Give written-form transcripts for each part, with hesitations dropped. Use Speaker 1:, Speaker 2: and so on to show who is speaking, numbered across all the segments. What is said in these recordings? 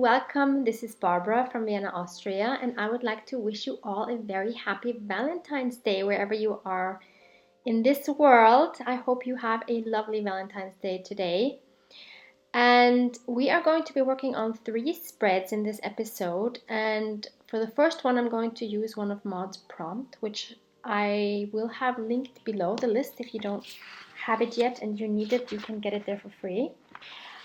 Speaker 1: welcome. This is Barbara from Vienna, Austria, and I would like to wish you all a very happy Valentine's Day wherever you are in this world. I hope you have a lovely Valentine's Day today. And we are going to be working on 3 spreads in this episode. And for the first one, I'm going to use one of Maud's prompt, which I will have linked below the list. If you don't have it yet and you need it, you can get it there for free.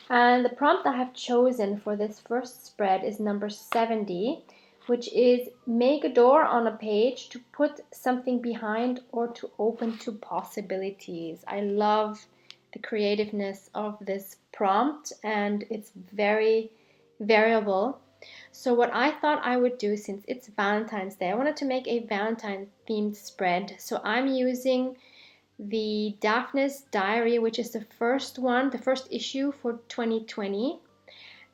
Speaker 1: And the prompt I have chosen for this first spread is number 70, which is make a door on a page to put something behind or to open to possibilities. I love the creativeness of this prompt, and it's very variable. So what I thought I would do, since it's Valentine's Day, I wanted to make a Valentine themed spread. So I'm using the Daphne's Diary, which is the first one, the first issue for 2020.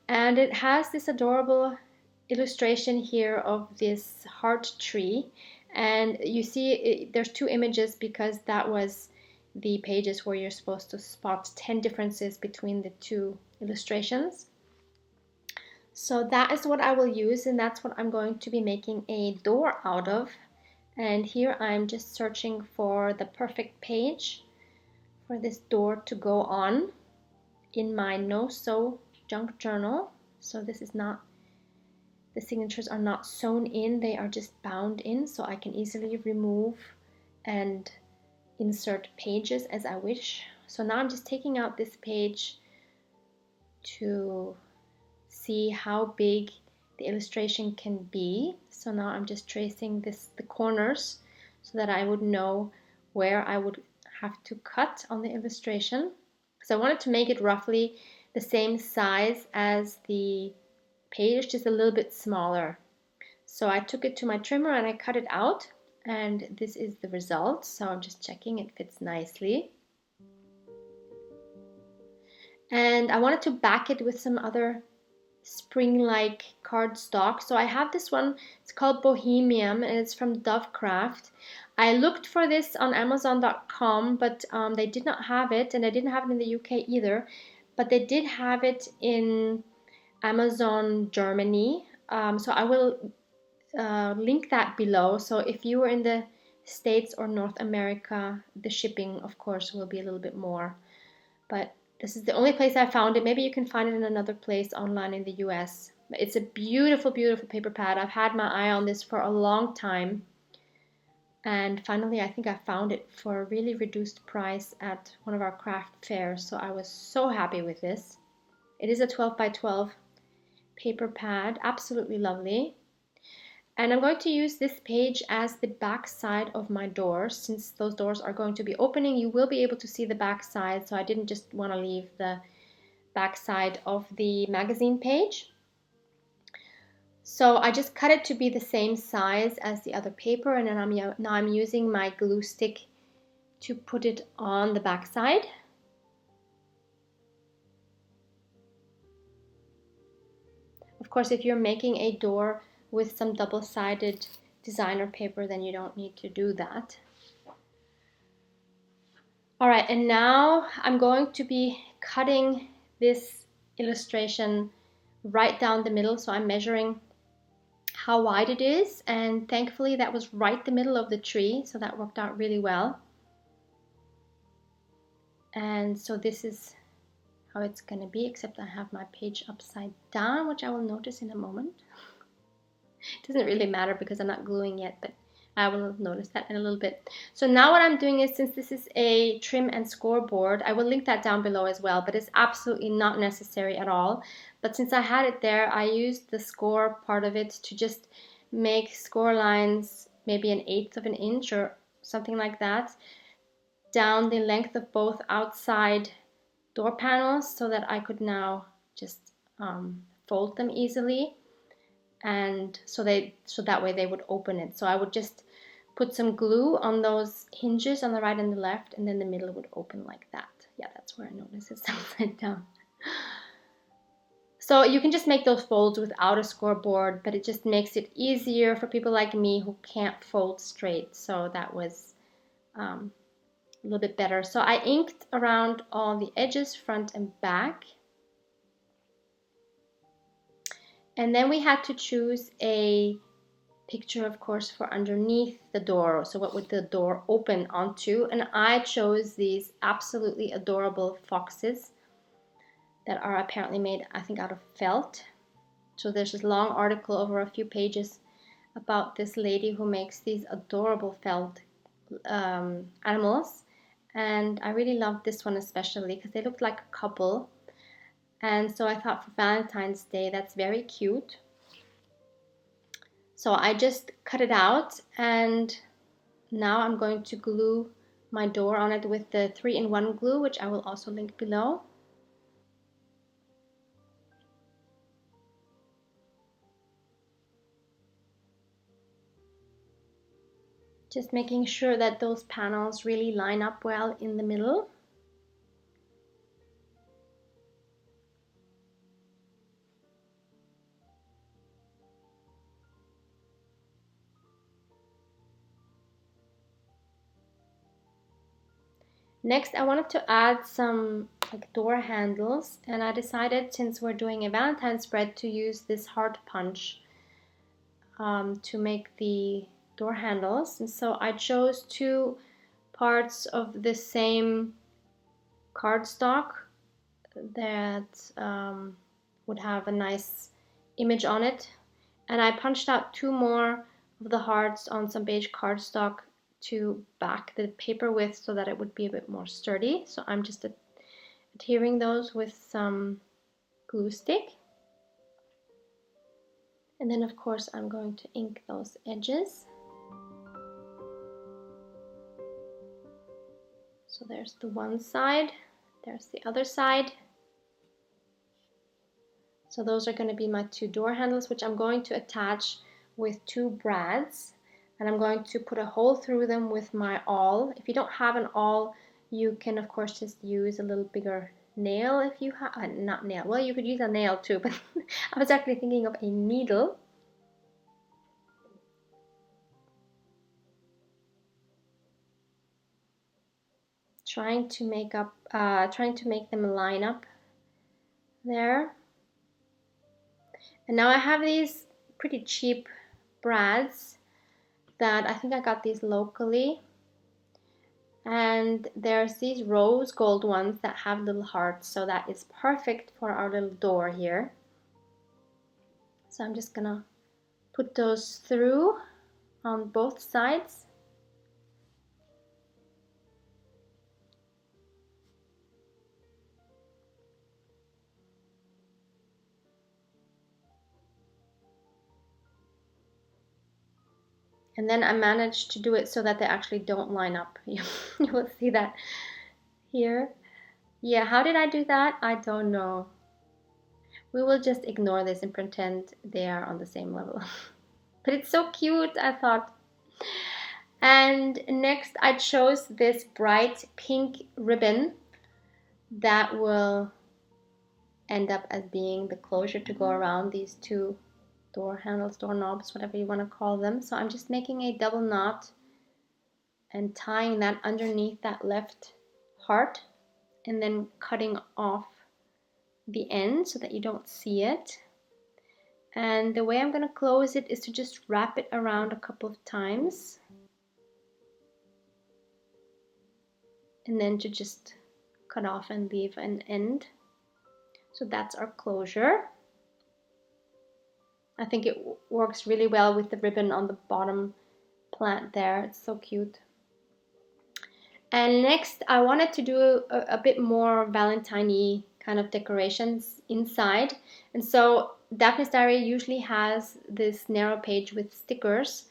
Speaker 1: And it has this adorable illustration here of this heart tree. And you see there's 2 images because that was the pages where you're supposed to spot 10 differences between the 2 illustrations. So that is what I will use, and that's what I'm going to be making a door out of. And here I'm just searching for the perfect page for this door to go on in my No Sew junk journal. So this is not, the signatures are not sewn in, they are just bound in, so I can easily remove and insert pages as I wish. So now I'm just taking out this page to see how big the illustration can be. So now I'm just tracing the corners so that I would know where I would have to cut on the illustration. So I wanted to make it roughly the same size as the page, just a little bit smaller. So I took it to my trimmer and I cut it out, and this is the result. So I'm just checking it fits nicely. And I wanted to back it with some other spring-like cardstock. So I have this one, it's called Bohemian, and it's from Dovecraft. I looked for this on Amazon.com, but they did not have it, and they didn't have it in the UK either, but they did have it in Amazon Germany. So I will link that below. So if you were in the States or North America, the shipping, of course, will be a little bit more. But this is the only place I found it. Maybe you can find it in another place online in the US. But it's a beautiful, beautiful paper pad. I've had my eye on this for a long time. And finally, I think I found it for a really reduced price at one of our craft fairs. So I was so happy with this. It is a 12 by 12 paper pad. Absolutely lovely. And I'm going to use this page as the back side of my doors. Since those doors are going to be opening, you will be able to see the back side. So I didn't just want to leave the back side of the magazine page. So I just cut it to be the same size as the other paper, and then now I'm using my glue stick to put it on the back side. Of course, if you're making a door with some double-sided designer paper, then you don't need to do that. All right, and now I'm going to be cutting this illustration right down the middle. So I'm measuring how wide it is, and thankfully that was right the middle of the tree, so that worked out really well. And so this is how it's going to be, except I have my page upside down, which I will notice in a moment. It doesn't really matter because I'm not gluing yet, but I will notice that in a little bit. So now what I'm doing is, since this is a trim and scoreboard, I will link that down below as well, but it's absolutely not necessary at all. But since I had it there, I used the score part of it to just make score lines, maybe 1/8 of an inch or something like that, down the length of both outside door panels, so that I could now just fold them easily. And so that way they would open it. So I would just put some glue on those hinges on the right and the left, and then the middle would open like that. Yeah, that's where I notice it's upside down. So you can just make those folds without a scoreboard, but it just makes it easier for people like me who can't fold straight. So that was a little bit better. So I inked around all the edges, front and back. And then we had to choose a picture, of course, for underneath the door. So what would the door open onto? And I chose these absolutely adorable foxes that are apparently made, I think, out of felt. So there's this long article over a few pages about this lady who makes these adorable felt animals. And I really loved this one especially because they looked like a couple. And so I thought for Valentine's Day, that's very cute. So I just cut it out, and now I'm going to glue my door on it with the 3-in-1 glue, which I will also link below. Just making sure that those panels really line up well in the middle. Next, I wanted to add some like door handles, and I decided, since we're doing a Valentine spread, to use this heart punch to make the door handles. And so I chose 2 parts of the same cardstock that would have a nice image on it, and I punched out 2 more of the hearts on some beige cardstock to back the paper with, so that it would be a bit more sturdy. So I'm just adhering those with some glue stick, and then of course I'm going to ink those edges. So there's the one side, there's the other side. So those are going to be my 2 door handles, which I'm going to attach with 2 brads, and I'm going to put a hole through them with my awl. If you don't have an awl, you can of course just use a little bigger nail if you have, not nail, well, you could use a nail too, but I was actually thinking of a needle. Trying to make them line up there. And now I have these pretty cheap brads that I think I got these locally, and there's these rose gold ones that have little hearts, so that is perfect for our little door here. So I'm just gonna put those through on both sides. And then I managed to do it so that they actually don't line up. You will see that here. Yeah, how did I do that? I don't know. We will just ignore this and pretend they are on the same level. But it's so cute, I thought. And next I chose this bright pink ribbon that will end up as being the closure to go around these 2 door handles, door knobs, whatever you want to call them. So I'm just making a double knot and tying that underneath that left heart, and then cutting off the end so that you don't see it. And the way I'm going to close it is to just wrap it around a couple of times, and then to just cut off and leave an end. So that's our closure. I think it works really well with the ribbon on the bottom plant there. It's so cute. And next I wanted to do a bit more Valentine-y kind of decorations inside. And so Daphne's Diary usually has this narrow page with stickers,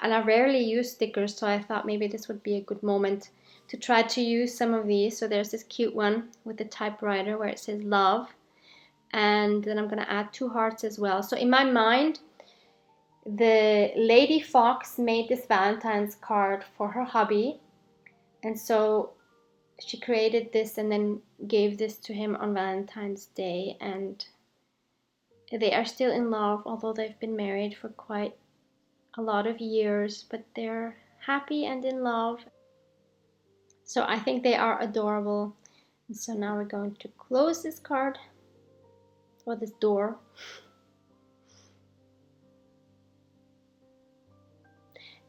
Speaker 1: and I rarely use stickers, so I thought maybe this would be a good moment to try to use some of these. So there's this cute one with the typewriter where it says love, and then I'm going to add 2 hearts as well. So in my mind, the lady fox made this Valentine's card for her hubby, and so she created this and then gave this to him on Valentine's Day, and they are still in love, although they've been married for quite a lot of years, but they're happy and in love. So I think they are adorable. And so now we're going to close this card, or this door.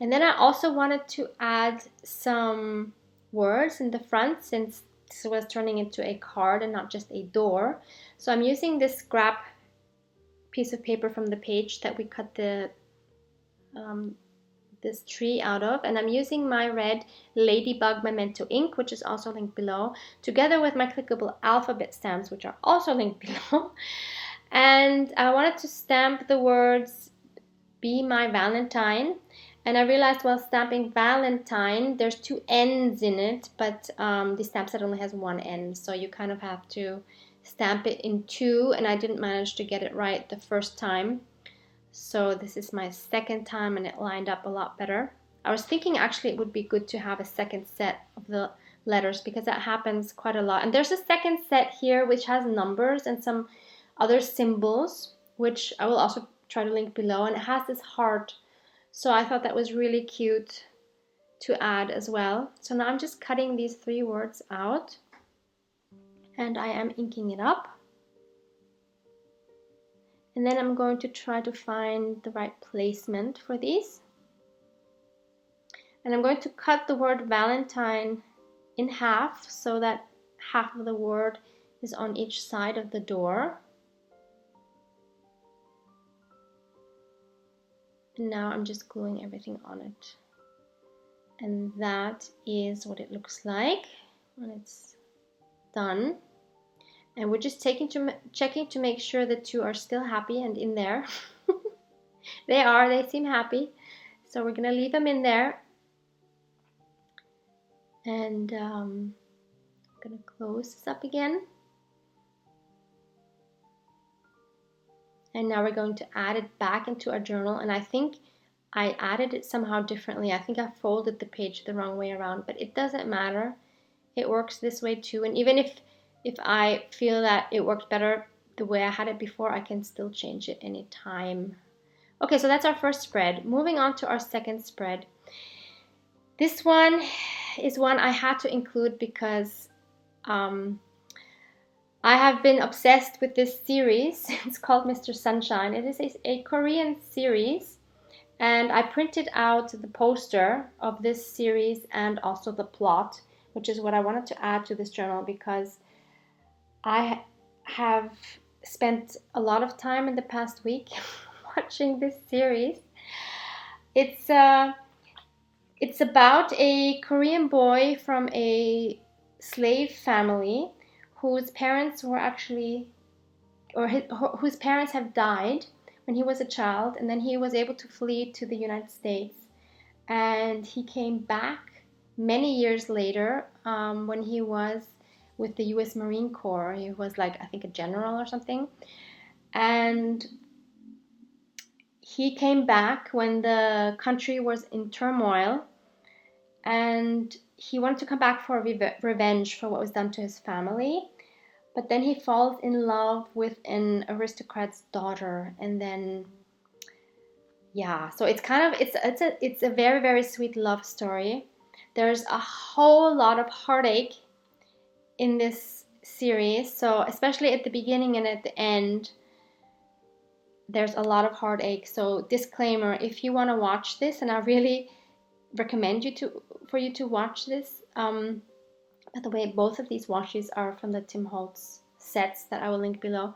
Speaker 1: And then I also wanted to add some words in the front, since this was turning into a card and not just a door. So I'm using this scrap piece of paper from the page that we cut this tree out of, and I'm using my red Ladybug Memento ink, which is also linked below, together with my clickable alphabet stamps, which are also linked below. And I wanted to stamp the words "Be My Valentine," and I realized while stamping Valentine, there's two N's in it, but the stamp set only has one N, so you kind of have to stamp it in two, and I didn't manage to get it right the first time. So this is my second time, and it lined up a lot better. I was thinking actually it would be good to have a second set of the letters, because that happens quite a lot. And there's a second set here which has numbers and some other symbols, which I will also try to link below, and it has this heart. So I thought that was really cute to add as well. So now I'm just cutting these 3 words out, and I am inking it up. And then I'm going to try to find the right placement for these. And I'm going to cut the word Valentine in half, so that half of the word is on each side of the door. And now I'm just gluing everything on it. And that is what it looks like when it's done. And we're just checking to make sure the 2 are still happy and in there. They seem happy. So we're gonna leave them in there. And I'm gonna close this up again. And now we're going to add it back into our journal. And I think I added it somehow differently. I think I folded the page the wrong way around, but it doesn't matter. It works this way too. And even if I feel that it worked better the way I had it before, I can still change it anytime. Okay, so that's our first spread. Moving on to our second spread. This one is one I had to include because I have been obsessed with this series. It's called Mr. Sunshine. It is a Korean series, and I printed out the poster of this series and also the plot, which is what I wanted to add to this journal, because I have spent a lot of time in the past week watching this series. It's about a Korean boy from a slave family whose parents were actually, whose parents have died when he was a child, and then he was able to flee to the United States. And he came back many years later when he was with the US Marine Corps. He was like, I think, a general or something. And he came back when the country was in turmoil, and he wanted to come back for revenge for what was done to his family. But then he falls in love with an aristocrat's daughter, and then so it's kind of it's a very, very sweet love story. There's a whole lot of heartache in this series, so especially at the beginning and at the end, there's a lot of heartache. So disclaimer, if you want to watch this, and I really recommend for you to watch this. By the way, both of these washes are from the Tim Holtz sets that I will link below.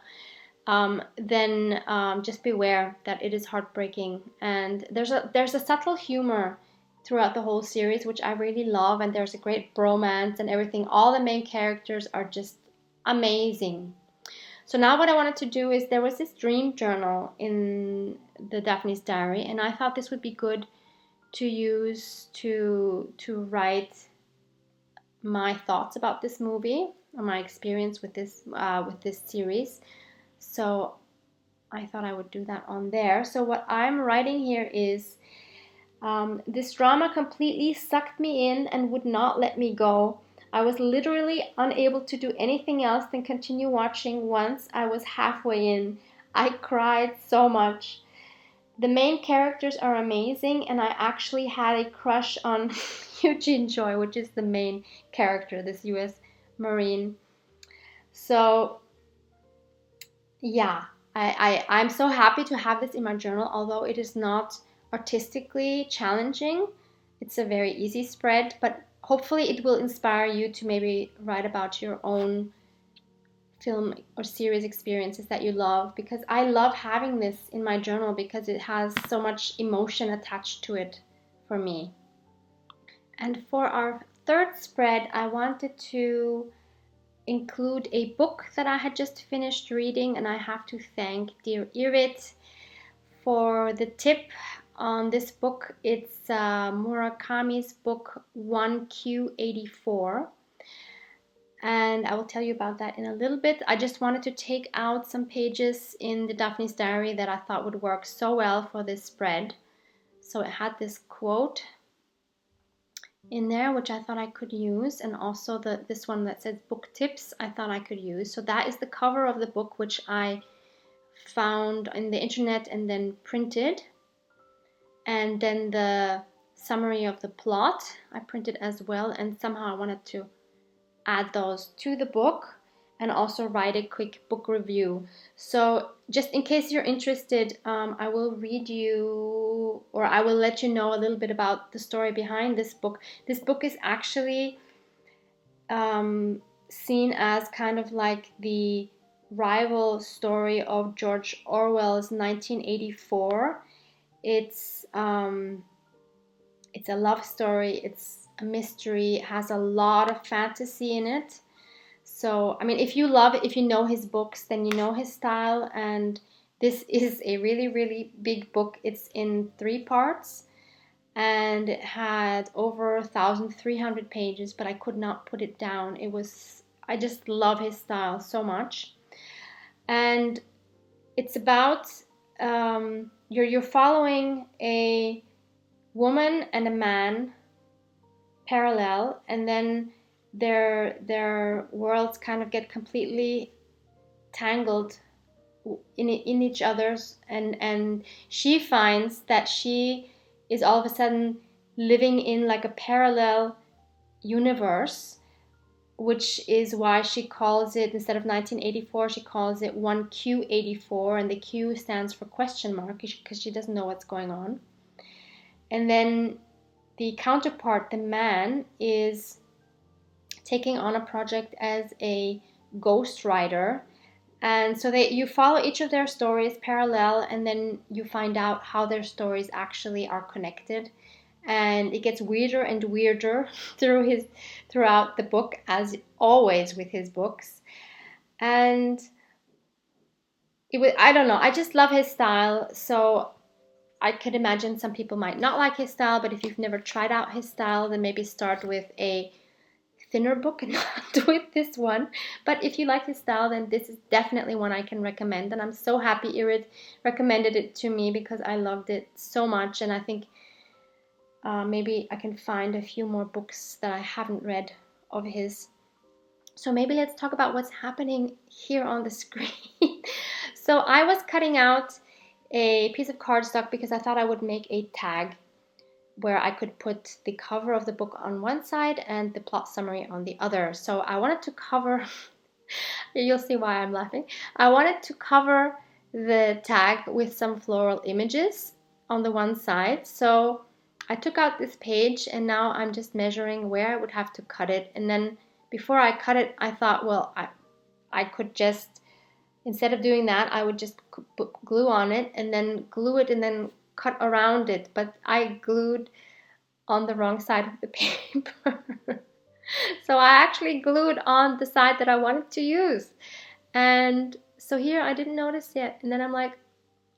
Speaker 1: Then just beware that it is heartbreaking, and there's a subtle humor throughout the whole series, which I really love, and there's a great bromance and everything. All the main characters are just amazing. So now what I wanted to do is, there was this dream journal in the Daphne's diary, and I thought this would be good to use to write my thoughts about this movie, or my experience with this series. So I thought I would do that on there. So what I'm writing here is, this drama completely sucked me in and would not let me go. I was literally unable to do anything else than continue watching once I was halfway in. I cried so much. The main characters are amazing, and I actually had a crush on Eugene Joy, which is the main character, this US Marine. So yeah, I'm so happy to have this in my journal, although it is not artistically challenging. It's a very easy spread, but hopefully it will inspire you to maybe write about your own film or series experiences that you love, because I love having this in my journal because it has so much emotion attached to it for me. And for our third spread, I wanted to include a book that I had just finished reading, and I have to thank dear Irit for the tip on this book. It's Murakami's book 1Q84, and I will tell you about that in a little bit. I just wanted to take out some pages in the Daphne's diary that I thought would work so well for this spread. So it had this quote in there which I thought I could use, and also this one that says book tips I thought I could use. So that is the cover of the book, which I found on the internet and then printed, and then the summary of the plot I printed as well, and somehow I wanted to add those to the book and also write a quick book review. So just in case you're interested, I will read you, or I will let you know a little bit about the story behind this book. This book is actually seen as kind of like the rival story of George Orwell's 1984. It's a love story, it's a mystery, it has a lot of fantasy in it. So, I mean, if you know his books, then you know his style, and this is a really, really big book. It's in 3 parts, and it had over 1,300 pages, but I could not put it down. I just love his style so much. And it's about, you're following a woman and a man parallel, and then their worlds kind of get completely tangled in each other's, and she finds that she is all of a sudden living in like a parallel universe, which is why she calls it, instead of 1984, she calls it 1Q84, and the Q stands for question mark because she doesn't know what's going on. And then the counterpart, the man, is taking on a project as a ghostwriter, and so you follow each of their stories parallel, and then you find out how their stories actually are connected, and it gets weirder and weirder throughout the book, as always with his books. And I don't know, I just love his style. So I could imagine some people might not like his style, but if you've never tried out his style, then maybe start with a thinner book and not with this one. But if you like his style, then this is definitely one I can recommend, and I'm so happy Irid recommended it to me because I loved it so much, and I think maybe I can find a few more books that I haven't read of his. So maybe let's talk about what's happening here on the screen. So I was cutting out a piece of cardstock because I thought I would make a tag where I could put the cover of the book on one side and the plot summary on the other. So I wanted to cover, you'll see why I'm laughing. I wanted to cover the tag with some floral images on the one side. So I took out this page, and now I'm just measuring where I would have to cut it. And then before I cut it, I thought, well, I could just, instead of doing that, I would just put glue on it and then glue it and then cut around it. But I glued on the wrong side of the paper. So I actually glued on the side that I wanted to use. And so here I didn't notice yet. And then I'm like,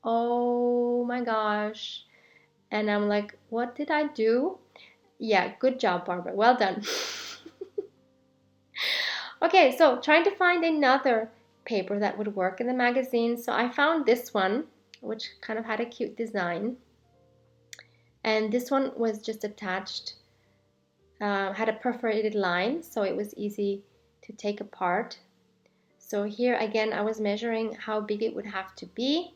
Speaker 1: oh my gosh. And I'm like, what did I do? Yeah, good job, Barbara. Well done. Okay, so trying to find another paper that would work in the magazine. So I found this one, which kind of had a cute design. And this one was just attached, had a perforated line, so it was easy to take apart. So here again, I was measuring how big it would have to be.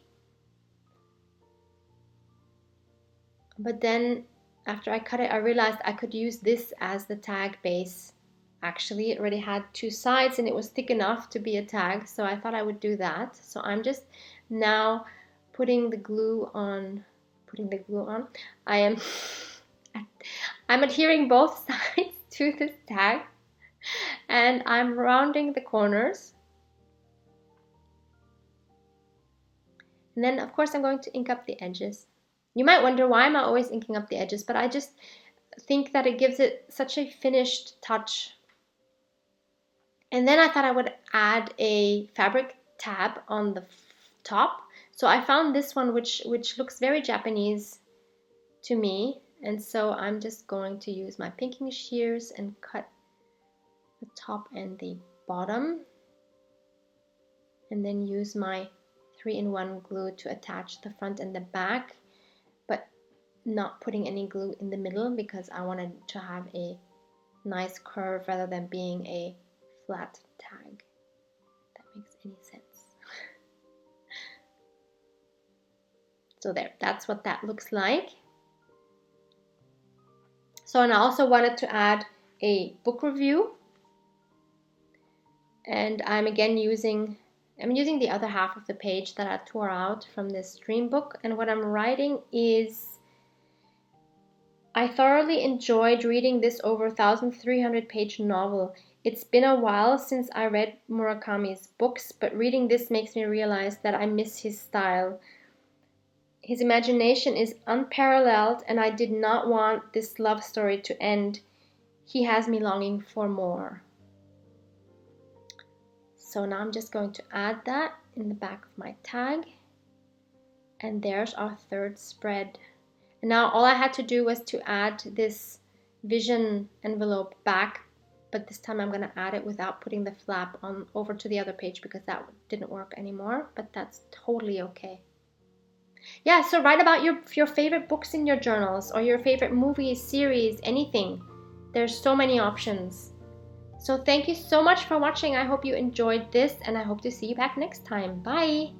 Speaker 1: But then after I cut it, I realized I could use this as the tag base. Actually, it already had 2 sides and it was thick enough to be a tag, so I thought I would do that. So I'm just now putting the glue on, putting the glue on. I'm adhering both sides to this tag, and I'm rounding the corners. And then of course I'm going to ink up the edges. You might wonder, why am I always inking up the edges? But I just think that it gives it such a finished touch. And then I thought I would add a fabric tab on the top. So I found this one which looks very Japanese to me. And so I'm just going to use my pinking shears and cut the top and the bottom. And then use my 3-in-1 glue to attach the front and the back, but not putting any glue in the middle because I wanted to have a nice curve rather than being a flat tag. If that makes any sense. So there, that's what that looks like. So, and I also wanted to add a book review, and I'm using the other half of the page that I tore out from this dream book, and what I'm writing is, I thoroughly enjoyed reading this over 1,300 page novel. It's been a while since I read Murakami's books, but reading this makes me realize that I miss his style. His imagination is unparalleled, and I did not want this love story to end. He has me longing for more. So now I'm just going to add that in the back of my tag. And there's our third spread. And now all I had to do was to add this vision envelope back, but this time I'm going to add it without putting the flap on over to the other page because that didn't work anymore, but that's totally okay. Yeah, so write about your favorite books in your journals, or your favorite movies, series, anything. There's so many options. So thank you so much for watching. I hope you enjoyed this, and I hope to see you back next time. Bye!